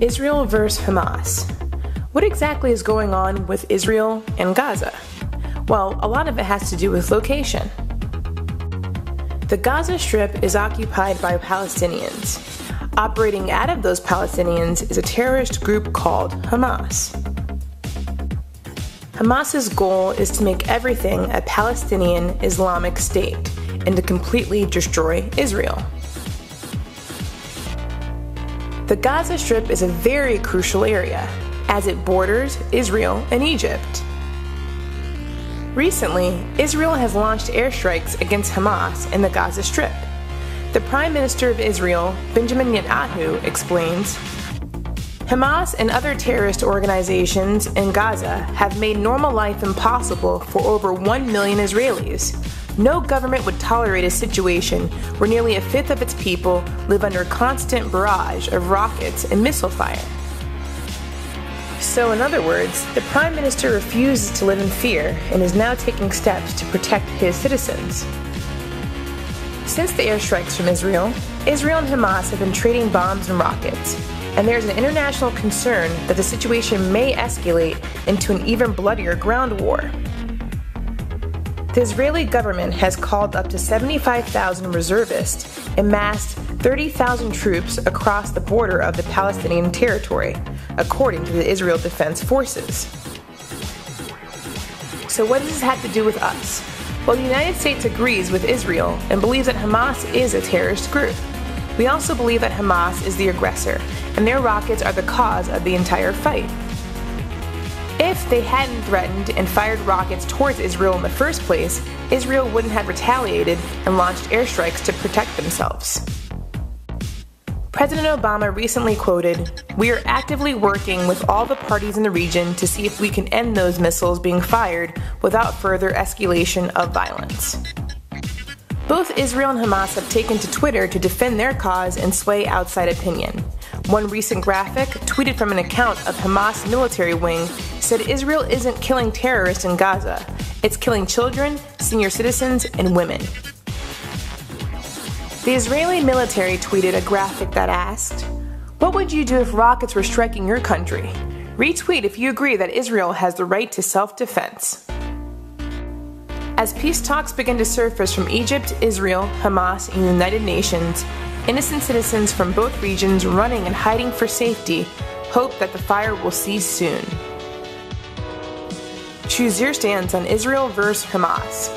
Israel versus Hamas. What exactly is going on with Israel and Gaza? Well, a lot of it has to do with location. The Gaza Strip is occupied by Palestinians. Operating out of those Palestinians is a terrorist group called Hamas. Hamas's goal is to make everything a Palestinian Islamic state and to completely destroy Israel. The Gaza Strip is a very crucial area, as it borders Israel and Egypt. Recently, Israel has launched airstrikes against Hamas in the Gaza Strip. The Prime Minister of Israel, Benjamin Netanyahu, explains, Hamas and other terrorist organizations in Gaza have made normal life impossible for over 1 million Israelis. No government would tolerate a situation where nearly a fifth of its people live under a constant barrage of rockets and missile fire. So in other words, the Prime Minister refuses to live in fear and is now taking steps to protect his citizens. Since the airstrikes from Israel and Hamas have been trading bombs and rockets, and there is an international concern that the situation may escalate into an even bloodier ground war. The Israeli government has called up to 75,000 reservists and massed 30,000 troops across the border of the Palestinian territory, according to the Israel Defense Forces. So what does this have to do with us? Well, the United States agrees with Israel and believes that Hamas is a terrorist group. We also believe that Hamas is the aggressor, and their rockets are the cause of the entire fight. If they hadn't threatened and fired rockets towards Israel in the first place, Israel wouldn't have retaliated and launched airstrikes to protect themselves. President Obama recently quoted, "We are actively working with all the parties in the region to see if we can end those missiles being fired without further escalation of violence." Both Israel and Hamas have taken to Twitter to defend their cause and sway outside opinion. One recent graphic, tweeted from an account of Hamas military wing, said Israel isn't killing terrorists in Gaza, it's killing children, senior citizens, and women. The Israeli military tweeted a graphic that asked, "What would you do if rockets were striking your country? Retweet if you agree that Israel has the right to self-defense." As peace talks begin to surface from Egypt, Israel, Hamas, and the United Nations, innocent citizens from both regions running and hiding for safety hope that the fire will cease soon. Choose your stance on Israel versus Hamas.